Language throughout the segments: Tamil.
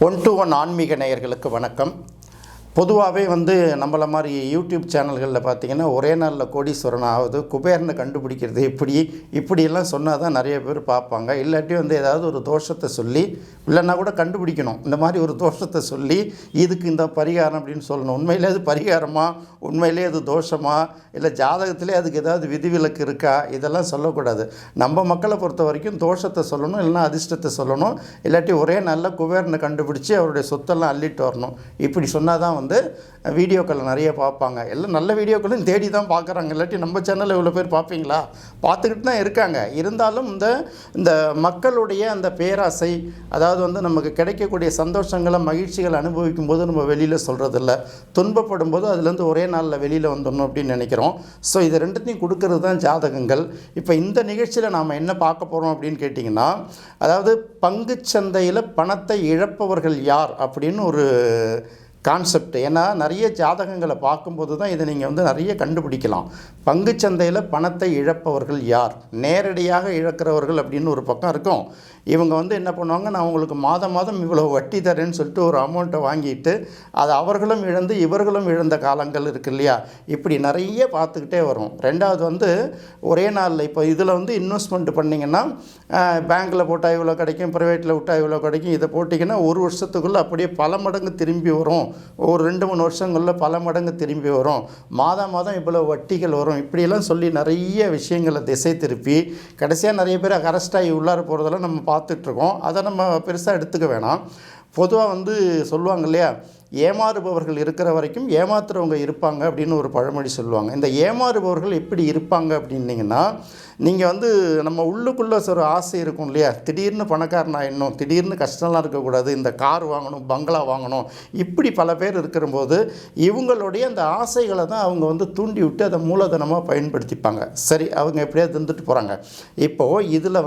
1-to-1 ஆன்மீக நேயர்களுக்கு வணக்கம். பொதுவாகவே நம்மள மாதிரி யூடியூப் சேனல்களில் பார்த்திங்கன்னா ஒரே நாளில் கோடீஸ்வரன் ஆகுது, குபேரனை கண்டுபிடிக்கிறது இப்படியெல்லாம் சொன்னால் தான் நிறைய பேர் பார்ப்பாங்க. இல்லாட்டி ஏதாவது ஒரு தோஷத்தை சொல்லி, இல்லைன்னா கூட கண்டுபிடிக்கணும், இந்த மாதிரி ஒரு தோஷத்தை சொல்லி இதுக்கு இந்த பரிகாரம் அப்படின்னு சொல்லணும். உண்மையிலே அது பரிகாரமா, உண்மையிலே அது தோஷமா, இல்லை ஜாதகத்திலே அதுக்கு ஏதாவது விதிவிலக்கு இருக்கா, இதெல்லாம் சொல்லக்கூடாது. நம்ம மக்களை பொறுத்த வரைக்கும் தோஷத்தை சொல்லணும், இல்லைன்னா அதிர்ஷ்டத்தை சொல்லணும். இல்லாட்டி ஒரே நாளில் குபேரனை கண்டுபிடிச்சி அவருடைய சொத்தெல்லாம் அள்ளிட்டு வரணும். இப்படி சொன்னால் தான் வீடியோக்கள் நிறைய பார்ப்பாங்க. எல்லாம் நல்ல வீடியோக்களும் தேடி தான் பார்க்குறாங்க. இல்லாட்டி நம்ம சேனலில் இவ்வளோ பேர் பார்ப்பீங்களா? பார்த்துக்கிட்டு தான் இருக்காங்க. இருந்தாலும் இந்த மக்களுடைய அந்த பேராசை, அதாவது நமக்கு கிடைக்கக்கூடிய சந்தோஷங்களை மகிழ்ச்சிகளை அனுபவிக்கும் போது நம்ம வெளியில் சொல்கிறதில்ல, துன்பப்படும் போது அதுலேருந்து ஒரே நாளில் வெளியில் வந்துடணும் அப்படின்னு நினைக்கிறோம். ஸோ இது ரெண்டுத்தையும் கொடுக்கறது தான் ஜாதகங்கள். இப்போ இந்த நிகழ்ச்சியில் நாம் என்ன பார்க்க போகிறோம் அப்படின்னு கேட்டிங்கன்னா, அதாவது பங்குச்சந்தையில் பணத்தை இழப்பவர்கள் யார் அப்படின்னு ஒரு கான்செப்ட். ஏன்னா நிறைய ஜாதகங்களை பார்க்கும்போது தான் இதை நீங்கள் நிறைய கண்டுபிடிக்கலாம். பங்குச்சந்தையில் பணத்தை இழப்பவர்கள் யார், நேரடியாக இழக்கிறவர்கள் அப்படின்னு ஒரு பக்கம் இருக்கும். இவங்க என்ன பண்ணுவாங்க, நான் உங்களுக்கு மாதம் மாதம் இவ்வளோ வட்டி தரேன்னு சொல்லிட்டு ஒரு அமௌண்ட்டை வாங்கிட்டு அதை அவர்களும் இழந்து இவர்களும் இழந்த காலங்கள் இருக்குது இல்லையா? இப்படி நிறைய பார்த்துக்கிட்டே வரும். ரெண்டாவது ஒரே நாளில் இப்போ இதில் இன்வெஸ்ட்மெண்ட் பண்ணிங்கன்னா பேங்க்கில் போட்டால் இவ்வளோ கிடைக்கும், ப்ரைவேட்டில் விட்டால் இவ்வளோ கிடைக்கும், இதை போட்டிங்கன்னா ஒரு வருஷத்துக்குள்ளே அப்படியே பல மடங்கு திரும்பி வரும். ஒரு 2-3 வருஷங்களில் பல மடங்கு திரும்பி வரும். மாதம் இவ்வளோ வட்டிகள் வரும். இப்படியெல்லாம் சொல்லி நிறைய விஷயங்களை திசை திருப்பி கடைசியாக நிறைய பேர் அரெஸ்டாகி உள்ளார போகிறதெல்லாம் நம்ம பார்த்துட்ருக்கோம். அதை நம்ம பெருசாக எடுத்துக்க வேணாம். பொதுவாக சொல்லுவாங்க இல்லையா, ஏமாறுபவர்கள் இருக்கிற வரைக்கும் ஏமாத்துறவங்க இருப்பாங்க அப்படின்னு ஒரு பழமொழி சொல்லுவாங்க. இந்த ஏமாறுபவர்கள் எப்படி இருப்பாங்க அப்படின்னிங்கன்னா, நீங்கள் நம்ம உள்ளுக்குள்ளே ஒரு ஆசை இருக்கும் இல்லையா, திடீர்னு பணக்காரன் ஆகிடணும், திடீர்னு கஷ்டம்லாம் இருக்கக்கூடாது, இந்த கார் வாங்கணும், பங்களா வாங்கணும், இப்படி பல பேர் இருக்கிறபோது இவங்களுடைய அந்த ஆசைகளை தான் அவங்க தூண்டி விட்டு அதை மூலதனமாக பயன்படுத்திப்பாங்க. சரி, அவங்க எப்படியாவது தந்துட்டு போகிறாங்க. இப்போது இதில்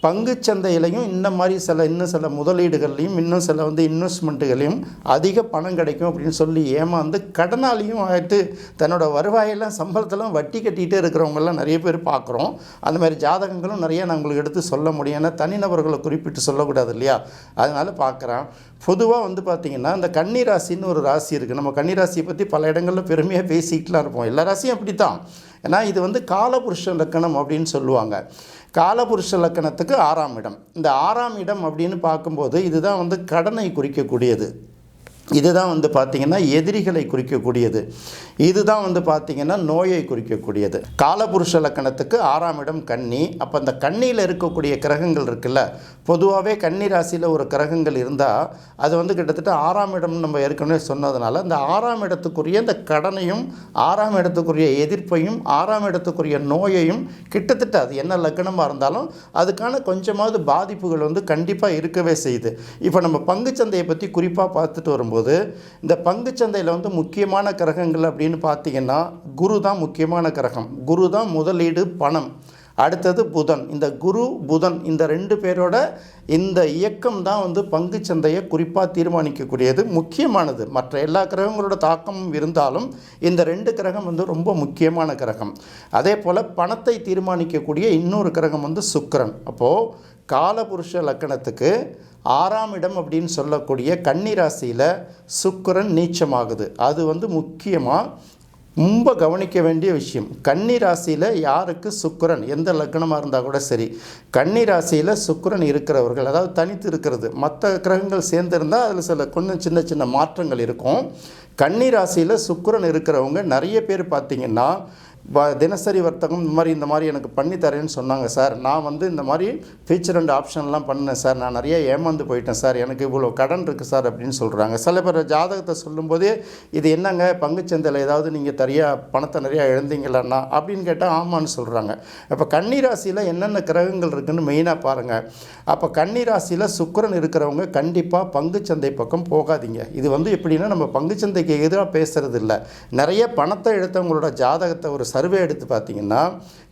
பங்குச்சந்தையிலையும் இந்த மாதிரி இன்னும் சில முதலீடுகள்லையும் இன்னும் சில இன்வெஸ்ட்மெண்ட்டுகளையும் அதிக பணம் கிடைக்கும் அப்படின்னு சொல்லி ஏமாந்து கடனாளியும் ஆகிட்டு தன்னோட வருவாயெல்லாம் சம்பளத்தெல்லாம் வட்டி கட்டிகிட்டே இருக்கிறவங்கெல்லாம் நிறைய பேர் பார்க்குறோம். அந்த மாதிரி ஜாதகங்களும் நிறைய நான் உங்களுக்கு எடுத்து சொல்ல முடியும். ஏன்னா தனிநபர்களை குறிப்பிட்டு சொல்லக்கூடாது இல்லையா? அதனால் பார்க்குறேன். பொதுவாக பார்த்திங்கன்னா இந்த கன்னி ராசின்னு ஒரு ராசி இருக்குது. நம்ம கன்னி ராசியை பற்றி பல இடங்களில் பெருமையாக பேசிக்கிட்டுலாம் இருப்போம். எல்லா ராசியும் அப்படி தான். ஏன்னா இது காலபுருஷ லக்கணம் அப்படின்னு சொல்லுவாங்க. காலபுருஷ லக்கணத்துக்கு 6ஆம் இடம். இந்த 6ஆம் இடம் அப்படின்னு பார்க்கும்போது இதுதான் கடனை குறிக்கக்கூடியது. இதுதான் பார்த்திங்கன்னா எதிரிகளை குறிக்கக்கூடியது. இதுதான் பார்த்திங்கன்னா நோயை குறிக்கக்கூடியது. காலபுருஷ லக்கணத்துக்கு 6ஆம் இடம் கன்னி. அப்போ அந்த கன்னியில் இருக்கக்கூடிய கிரகங்கள் இருக்குல்ல, பொதுவாகவே கன்னி ராசியில் ஒரு கிரகங்கள் இருந்தால் அது கிட்டத்தட்ட 6ஆம் இடம்னு நம்ம ஏற்கனவே சொன்னதுனால அந்த 6ஆம் இடத்துக்குரிய இந்த கடனையும் 6ஆம் இடத்துக்குரிய எதிர்ப்பையும் 6ஆம் இடத்துக்குரிய நோயையும் கிட்டத்தட்ட அது என்ன லக்கணமாக இருந்தாலும் அதுக்கான கொஞ்சமாவது பாதிப்புகள் கண்டிப்பாக இருக்கவே செய்யுது. இப்போ நம்ம பங்குச்சந்தையை பற்றி குறிப்பாக பார்த்துட்டு வரும்போது இந்த பங்குச்சந்தையில் முக்கியமான கிரகங்கள் அப்படின்னு பார்த்தீங்கன்னா குரு தான் முக்கியமான கிரகம். குரு தான் முதலீடு, பணம். அடுத்தது புதன். இந்த குரு புதன் இந்த 2 பேரோட இந்த இயக்கம் தான் பங்குச்சந்தையை குறிப்பாக தீர்மானிக்கக்கூடியது, முக்கியமானது. மற்ற எல்லா கிரகங்களோட தாக்கமும் இருந்தாலும் இந்த 2 கிரகம் ரொம்ப முக்கியமான கிரகம். அதே போல் பணத்தை தீர்மானிக்கக்கூடிய இன்னொரு கிரகம் சுக்கிரன். அப்போது காலபுருஷ லக்கணத்துக்கு 6ஆம் இடம் அப்படின்னு சொல்லக்கூடிய கன்னி ராசியில் சுக்கிரன் நீச்சமாகுது. அது முக்கியமாக ரொம்ப கவனிக்க வேண்டிய விஷயம். கன்னி ராசியில் யாருக்கு சுக்கிரன், எந்த லக்கணமாக இருந்தால் கூட சரி, கன்னி ராசியில் சுக்கிரன் இருக்கிறவர்கள், அதாவது தனித்து இருக்கிறது, மற்ற கிரகங்கள் சேர்ந்துருந்தால் அதில் சில கொஞ்சம் சின்ன சின்ன மாற்றங்கள் இருக்கும். கன்னி ராசியில் சுக்கிரன் இருக்கிறவங்க நிறைய பேர் பார்த்திங்கன்னா தினசரி வர்த்தகம் இந்த மாதிரி எனக்கு பண்ணித்தரேன்னு சொன்னாங்க சார். நான் இந்த மாதிரி ஃபீச்சர் அண்ட் ஆப்ஷன்லாம் பண்ணேன் சார், நான் நிறைய ஏமாந்து போயிட்டேன் சார், எனக்கு இவ்வளோ கடன் இருக்குது சார் அப்படின்னு சொல்கிறாங்க. சில பேர் ஜாதகத்தை சொல்லும்போதே இது என்னங்க பங்குச்சந்தையில் ஏதாவது நீங்கள் பணத்தை நிறையா இழந்தீங்களாண்ணா அப்படின்னு கேட்டால் ஆமான்னு சொல்கிறாங்க. அப்போ கன்னி ராசியில் என்னென்ன கிரகங்கள் இருக்குதுன்னு மெயினாக பாருங்கள். அப்போ கன்னி ராசியில் சுக்கிரன் இருக்கிறவங்க கண்டிப்பாக பங்குச்சந்தை பக்கம் போகாதீங்க. இது எப்படின்னா நம்ம பங்குச்சந்தைக்கு எதிராக பேசுகிறது இல்லை. நிறைய பணத்தை இழத்தவங்களோட ஜாதகத்தை ஒரு சர்வே எடுத்து பார்த்திங்கன்னா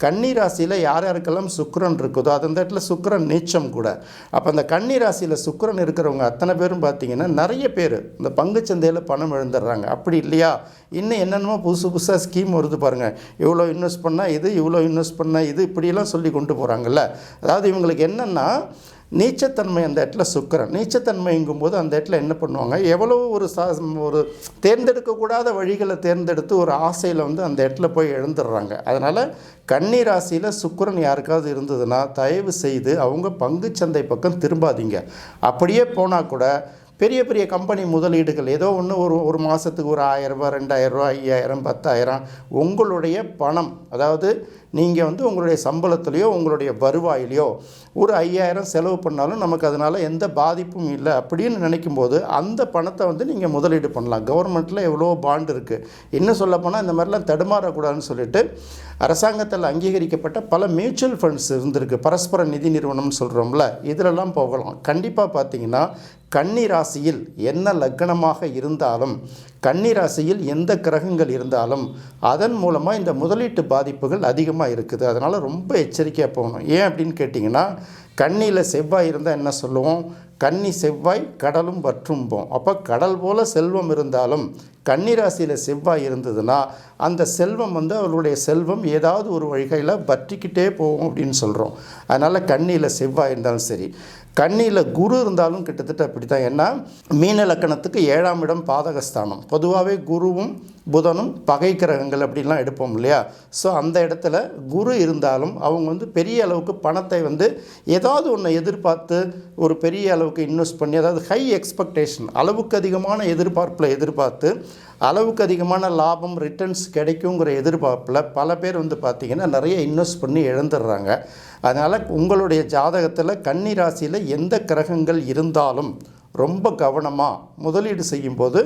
கன்னி ராசியில் யார் யாருக்கெல்லாம் சுக்கிரன் இருக்குதோ அது அந்த இடத்துல சுக்கிரன் நீச்சம் கூட. அப்போ அந்த கன்னி ராசியில் சுக்கிரன் இருக்கிறவங்க அத்தனை பேரும் பார்த்திங்கன்னா நிறைய பேர் இந்த பங்குச்சந்தையில் பணம் இழந்துடுறாங்க. அப்படி இல்லையா, இன்னும் என்னென்னமோ புதுசாக ஸ்கீம் வருது பாருங்கள், இவ்வளோ இன்வெஸ்ட் பண்ணால் இது, இவ்வளோ இன்வெஸ்ட் பண்ணால் இது, இப்படியெல்லாம் சொல்லி கொண்டு போகிறாங்கல்ல. அதாவது இவங்களுக்கு என்னென்னா நீச்சத்தன்மை அந்த இடத்துல சுக்கிரன் நீச்சத்தன்மைங்கும்போது அந்த இடத்துல என்ன பண்ணுவாங்க, எவ்வளோ ஒரு தேர்ந்தெடுக்கக்கூடாத வழிகளை தேர்ந்தெடுத்து ஒரு ஆசையில் வந்து அந்த இடத்துல போய் எழுந்துடுறாங்க. அதனால் கன்னி ராசியில் சுக்கிரன் யாருக்காவது இருந்ததுன்னா தயவு செய்து அவங்க பங்குச்சந்தை பக்கம் திரும்பாதீங்க. அப்படியே போனால் கூட பெரிய பெரிய கம்பெனி முதலீடுகள் ஏதோ ஒன்று ஒரு மாதத்துக்கு ஒரு 1000 ரூபா 2000 ரூபா 5000 10000 உங்களுடைய பணம், அதாவது நீங்கள் வந்து உங்களுடைய சம்பளத்துலேயோ உங்களுடைய வருவாயிலையோ ஒரு 5000 செலவு பண்ணாலும் நமக்கு அதனால் எந்த பாதிப்பும் இல்லை அப்படின்னு நினைக்கும்போது அந்த பணத்தை வந்து நீங்கள் முதலீடு பண்ணலாம். கவர்மெண்ட்டில் எவ்வளோ பாண்ட் இருக்குது. இன்னும் சொல்லப்போனால் இந்த மாதிரிலாம் தடுமாறக்கூடாதுன்னு சொல்லிட்டு அரசாங்கத்தில் அங்கீகரிக்கப்பட்ட பல மியூச்சுவல் ஃபண்ட்ஸ் இருந்திருக்கு. பரஸ்பர நிதி நிறுவனம்னு சொல்கிறோம்ல, இதிலெல்லாம் போகலாம். கண்டிப்பாக பார்த்தீங்கன்னா கன்னி ராசியில் என்ன லக்னமாக இருந்தாலும், கன்னி ராசியில் எந்த கிரகங்கள் இருந்தாலும் அதன் மூலமாக இந்த முதலீட்டு பாதிப்புகள் அதிகமாக இருக்குது. அதனால் ரொம்ப எச்சரிக்கையாக போகணும். ஏன் அப்படின்னு கேட்டிங்கன்னா, கன்னியில் செவ்வாய் இருந்தால் என்ன சொல்லுவோம், கன்னி செவ்வாய் கடலும் வற்றும்போம். அப்போ கடல் போல் செல்வம் இருந்தாலும் கன்னி ராசியில் செவ்வாய் இருந்ததுன்னா அந்த செல்வம் வந்து அவர்களுடைய செல்வம் ஏதாவது ஒரு வழிகையில் வற்றிக்கிட்டே போகும் அப்படின்னு சொல்கிறோம். அதனால் கன்னியில் செவ்வாய் இருந்தாலும் சரி, கன்னியில் குரு இருந்தாலும் கிட்டத்தட்ட அப்படி தான். ஏன்னா மீன லக்கணத்துக்கு 7ஆம் இடம் பாதகஸ்தானம். பொதுவாகவே குருவும் புதனும் பகை கிரகங்கள் அப்படின்லாம் எடுப்போம் இல்லையா. ஸோ அந்த இடத்துல குரு இருந்தாலும் அவங்க வந்து பெரிய அளவுக்கு பணத்தை வந்து ஏதாவது ஒன்று எதிர்பார்த்து ஒரு பெரிய அளவுக்கு இன்வெஸ்ட் பண்ணி, அதாவது ஹை எக்ஸ்பெக்டேஷன், அளவுக்கு அதிகமான எதிர்பார்ப்பில் எதிர்பார்த்து அளவுக்கு அதிகமான லாபம் ரிட்டர்ன்ஸ் கிடைக்குங்கிற எதிர்பார்ப்பில் பல பேர் வந்து பார்த்திங்கன்னா நிறைய இன்வெஸ்ட் பண்ணி இழந்துடுறாங்க. அதனால் உங்களுடைய ஜாதகத்தில் கன்னி ராசியில் எந்த கிரகங்கள் இருந்தாலும் ரொம்ப கவனமாக முதலீடு செய்யும்போது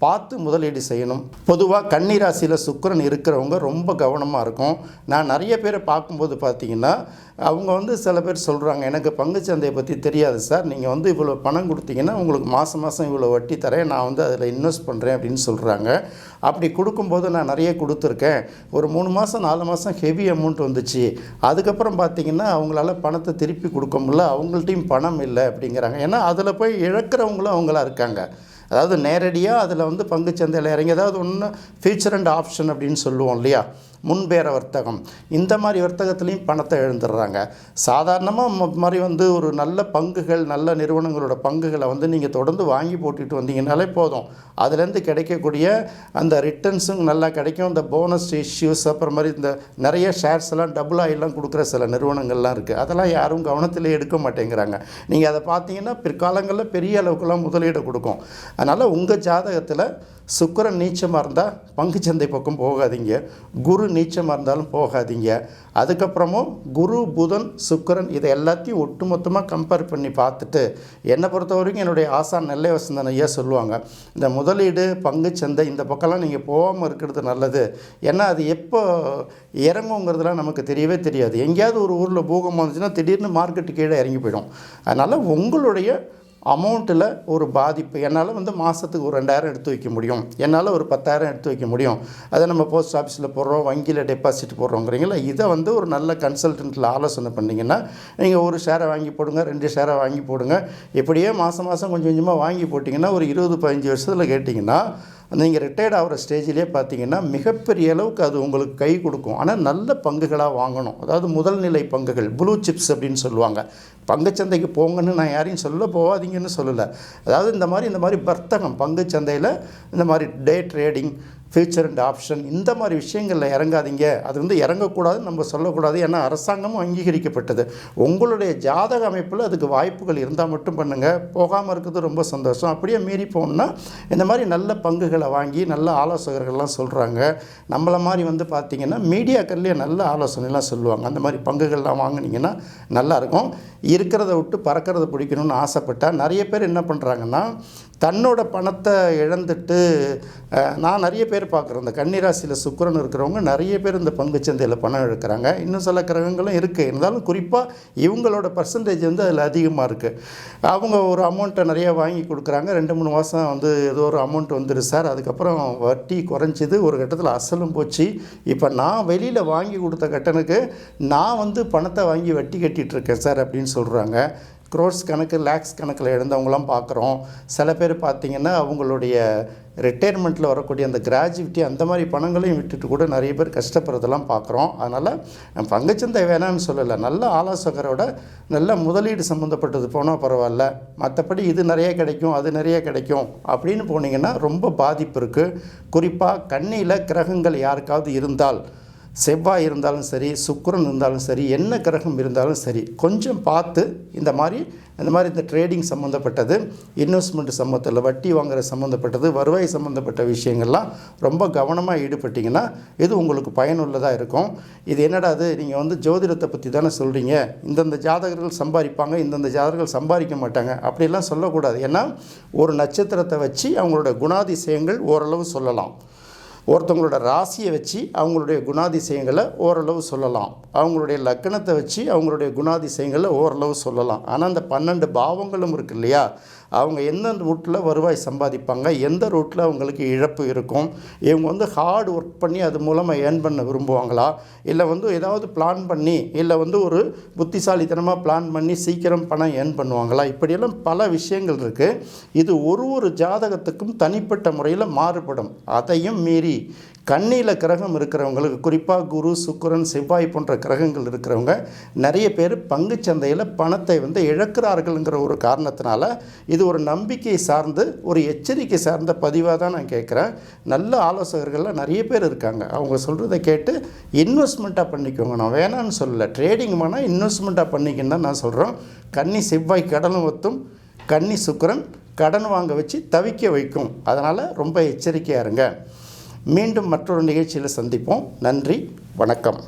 பார்த்து முதலீடு செய்யணும். பொதுவாக கன்னி ராசியில் சுக்கிரன் இருக்கிறவங்க ரொம்ப கவனமாக இருக்கும். நான் நிறைய பேரை பார்க்கும்போது பார்த்திங்கன்னா அவங்க வந்து சில பேர் சொல்கிறாங்க, எனக்கு பங்குச்சந்தையை பற்றி தெரியாது சார், நீங்கள் வந்து இவ்வளோ பணம் கொடுத்தீங்கன்னா உங்களுக்கு மாதம் இவ்வளோ வட்டி தரேன், நான் வந்து அதில் இன்வெஸ்ட் பண்ணுறேன் அப்படின்னு சொல்கிறாங்க. அப்படி கொடுக்கும்போது நான் நிறைய கொடுத்துருக்கேன். ஒரு 3 மாதம் 4 மாதம் ஹெவி அமௌண்ட் வந்துச்சு. அதுக்கப்புறம் பார்த்திங்கன்னா அவங்களால பணத்தை திருப்பி கொடுக்க முடியல, அவங்கள்ட்டையும் பணம் இல்லை அப்படிங்கிறாங்க. ஏன்னா அதில் போய் இழக்கிறவங்களும் அவங்களா இருக்காங்க. அதாவது நேரடியாக அதில் வந்து பங்குச்சந்தையில் இறங்கி, அதாவது ஒன்று ஃபியூச்சர் அண்ட் ஆப்ஷன் அப்படின்னு சொல்லுவோம் இல்லையா, முன்பேற வர்த்தகம், இந்த மாதிரி வர்த்தகத்துலேயும் பணத்தை இழந்துடுறாங்க. சாதாரணமாக மாதிரி வந்து ஒரு நல்ல பங்குகள், நல்ல நிறுவனங்களோட பங்குகளை வந்து நீங்கள் தொடர்ந்து வாங்கி போட்டுட்டு வந்தீங்கன்னாலே போதும். அதுலேருந்து கிடைக்கக்கூடிய அந்த ரிட்டர்ன்ஸும் நல்லா கிடைக்கும். இந்த போனஸ் இஷ்யூஸ், அப்புறம் மாதிரி இந்த நிறைய ஷேர்ஸ் எல்லாம் டபுள் ஆகிலாம் கொடுக்குற சில நிறுவனங்கள்லாம் இருக்குது. அதெல்லாம் யாரும் கவனத்தில் எடுக்க மாட்டேங்கிறாங்க. நீங்கள் அதை பார்த்தீங்கன்னா பிற்காலங்களில் பெரிய அளவுக்குலாம் முதலீடு கொடுக்கும். அதனால் உங்கள் ஜாதகத்தில் சுக்கிரன் நீச்சமாக இருந்தால் பங்குச்சந்தை பக்கம் போகாதீங்க, குரு நீச்சமாக இருந்தாலும் போகாதீங்க. அதுக்கப்புறமும் குரு புதன் சுக்கிரன் இதை எல்லாத்தையும் ஒட்டுமொத்தமாக கம்பேர் பண்ணி பார்த்துட்டு, என்னை பொறுத்த வரைக்கும் என்னுடைய ஆசான் நெல்லை வசந்தன் ஐயா சொல்லுவாங்க, இந்த முதலீடு பங்குச்சந்தை இந்த பக்கம்லாம் நீங்கள் போகாமல் இருக்கிறது நல்லது. ஏன்னா அது எப்போ இறங்குங்கிறதுலாம் நமக்கு தெரியவே தெரியாது. எங்கேயாவது ஒரு ஊரில் பூகம்பம் வந்துச்சுன்னா திடீர்னு மார்க்கெட்டு கீழே இறங்கி போயிடும். அதனால் உங்களுடைய அமௌண்ட்டில் ஒரு பாதிப்பு, என்னால் வந்து மாதத்துக்கு ஒரு 2000 எடுத்து வைக்க முடியும், என்னால் ஒரு 10000 எடுத்து வைக்க முடியும், அதை நம்ம போஸ்ட் ஆஃபீஸில் போடுறோம், வங்கியில் டெபாசிட் போடுறோங்கிறீங்களா, இதை வந்து ஒரு நல்ல கன்சல்டண்ட்டில் ஆலோசனை பண்ணிங்கன்னா நீங்கள் ஒரு ஷேரை வாங்கி போடுங்க, 2 ஷேரை வாங்கி போடுங்க. இப்படியே மாதம் கொஞ்சம் கொஞ்சமாக வாங்கி போட்டிங்கன்னா ஒரு 20-15 வருஷத்தில் கேட்டிங்கன்னா நீங்கள் ரிட்டையர்ட் ஆகிற ஸ்டேஜிலே பார்த்தீங்கன்னா மிகப்பெரிய அளவுக்கு அது உங்களுக்கு கை கொடுக்கும். ஆனால் நல்ல பங்குகளாக வாங்கணும். அதாவது முதல் நிலை பங்குகள், ப்ளூ சிப்ஸ் அப்படின்னு சொல்லுவாங்க. பங்குச்சந்தைக்கு போங்கன்னு நான் யாரையும் போகாதீங்கன்னு சொல்லலை. அதாவது இந்த மாதிரி வர்த்தகம் பங்குச்சந்தையில் இந்த மாதிரி டே ட்ரேடிங், ஃபியூச்சர் அண்ட் ஆப்ஷன், இந்த மாதிரி விஷயங்களில் இறங்காதீங்க. அது வந்து இறங்கக்கூடாதுன்னு நம்ம சொல்லக்கூடாது. ஏன்னா அரசாங்கமும் அங்கீகரிக்கப்பட்டது. உங்களுடைய ஜாதக அமைப்பில் அதுக்கு வாய்ப்புகள் இருந்தால் மட்டும் பண்ணுங்கள். போகாமல் இருக்கிறது ரொம்ப சந்தோஷம். அப்படியே மீறி போகணுன்னா இந்த மாதிரி நல்ல பங்குகளை வாங்கி நல்ல ஆலோசகர்கள்லாம் சொல்கிறாங்க. நம்மளை மாதிரி வந்து பார்த்திங்கன்னா மீடியாக்கள்லேயே நல்ல ஆலோசனைலாம் சொல்லுவாங்க. அந்த மாதிரி பங்குகள்லாம் வாங்கினீங்கன்னா நல்லாயிருக்கும். இருக்கிறத விட்டு பறக்கிறத பிடிக்கணும்னு ஆசைப்பட்டால் நிறைய பேர் என்ன பண்ணுறாங்கன்னா, தன்னோட பணத்தை இழந்துட்டு, நான் நிறைய பேர் பார்க்குறேன், இந்த கன்னிராசியில் சுக்கிரன் இருக்கிறவங்க நிறைய பேர் இந்த பங்குச்சந்தையில் பணம் இழக்கிறாங்க. இன்னும் சில கிரகங்களும் இருக்குது. இருந்தாலும் குறிப்பாக இவங்களோட பர்சன்டேஜ் வந்து அதில் அதிகமாக இருக்குது. அவங்க ஒரு அமௌண்ட்டை நிறையா வாங்கி கொடுக்குறாங்க. 2-3 மாதம் வந்து ஏதோ ஒரு அமௌண்ட் வந்துடுது சார், அதுக்கப்புறம் வட்டி குறைஞ்சிது, ஒரு கட்டத்தில் அசலும் போச்சு. இப்போ நான் வெளியில் வாங்கி கொடுத்த கட்டனுக்கு நான் வந்து பணத்தை வாங்கி வட்டி கட்டிகிட்ருக்கேன் சார் அப்படின்னு சொல்கிறாங்க. க்ரோர்ஸ் கணக்கு லேக்ஸ் கணக்கில் எழுந்தவங்களாம் பார்க்குறோம். சில பேர் பார்த்திங்கன்னா அவங்களுடைய ரிட்டையர்மெண்ட்டில் வரக்கூடிய அந்த கிராஜுவிட்டி அந்த மாதிரி பணங்களையும் விட்டுட்டு கூட நிறைய பேர் கஷ்டப்படுறதெல்லாம் பார்க்குறோம். அதனால் பங்குச்சந்தை வேணான்னு சொல்லலை, நல்ல ஆலோசகரோட நல்ல முதலீடு சம்மந்தப்பட்டது போனால் பரவாயில்ல. மற்றபடி இது நிறைய கிடைக்கும் அது நிறைய கிடைக்கும் அப்படின்னு போனீங்கன்னா ரொம்ப பாதிப்பு இருக்குது. குறிப்பாக கன்னியில் கிரகங்கள் யாருக்காவது இருந்தால், செவ்வாய் இருந்தாலும் சரி, சுக்கிரன் இருந்தாலும் சரி, என்ன கிரகம் இருந்தாலும் சரி, கொஞ்சம் பார்த்து இந்த மாதிரி இந்த ட்ரேடிங் சம்மந்தப்பட்டது, இன்வெஸ்ட்மெண்ட் சம்மந்தத்தில் வட்டி வாங்குகிற சம்மந்தப்பட்டது, வருவாய் சம்மந்தப்பட்ட விஷயங்கள்லாம் ரொம்ப கவனமாக ஈடுபட்டிங்கன்னா இது உங்களுக்கு பயனுள்ளதாக இருக்கும். இது என்னடா அது, நீங்கள் வந்து ஜோதிடத்தை பற்றி தானே சொல்கிறீங்க, இந்தந்த ஜாதகர்கள் சம்பாதிப்பாங்க, இந்தந்த ஜாதகர்கள் சம்பாதிக்க மாட்டாங்க அப்படிலாம் சொல்லக்கூடாது. ஏன்னா ஒரு நட்சத்திரத்தை வச்சு அவங்களோட குணாதிசயங்கள் ஓரளவு சொல்லலாம். ஒருத்தவங்களோட ராசியை வச்சு அவங்களுடைய குணாதிசயங்களை ஓரளவு சொல்லலாம். அவங்களுடைய லக்கணத்தை வச்சு அவங்களுடைய குணாதிசயங்களை ஓரளவு சொல்லலாம். ஆனால் அந்த 12 பாவங்களும் இருக்குது இல்லையா, அவங்க எந்தெந்த ரூட்டில் வருவாய் சம்பாதிப்பாங்க, எந்த ரூட்டில் அவங்களுக்கு இழப்பு இருக்கும், இவங்க வந்து ஹார்ட் ஒர்க் பண்ணி அது மூலமாக ஏர்ன் பண்ண விரும்புவாங்களா, இல்லை வந்து ஏதாவது பிளான் பண்ணி, இல்லை வந்து ஒரு புத்திசாலித்தனமாக பிளான் பண்ணி சீக்கிரம் பணம் ஏர்ன் பண்ணுவாங்களா, இப்படியெல்லாம் பல விஷயங்கள் இருக்குது. இது ஒரு ஜாதகத்துக்கும் தனிப்பட்ட முறையில் மாறுபடும். அதையும் மீறி கன்னியில் கிரகம் இருக்கிறவங்களுக்கு, குறிப்பாக குரு, சுக்கிரன், செவ்வாய் போன்ற கிரகங்கள் இருக்கிறவங்க நிறைய பேர் பங்குச்சந்தையில் பணத்தை வந்து இழக்கிறார்கள்ங்கிற ஒரு காரணத்தினால இது ஒரு நம்பிக்கை சார்ந்து ஒரு எச்சரிக்கை சார்ந்த பதிவாக தான் நான் கேட்குறேன். நல்ல ஆலோசகர்கள்லாம் நிறைய பேர் இருக்காங்க. அவங்க சொல்கிறத கேட்டு இன்வெஸ்ட்மெண்ட்டாக பண்ணிக்கோங்க. நான் வேணான்னு சொல்லலை, ட்ரேடிங் வேணால் இன்வெஸ்ட்மெண்ட்டாக பண்ணிக்கன்னு தான் நான் சொல்கிறேன். கன்னி செவ்வாய் கடனும் ஒத்தும், கன்னி சுக்கிரன் கடன் வாங்க வச்சு தவிக்க வைக்கும். அதனால் ரொம்ப எச்சரிக்கையாக இருங்க. மீண்டும் மற்றொரு நிகழ்ச்சியில் சந்திப்போம். நன்றி, வணக்கம்.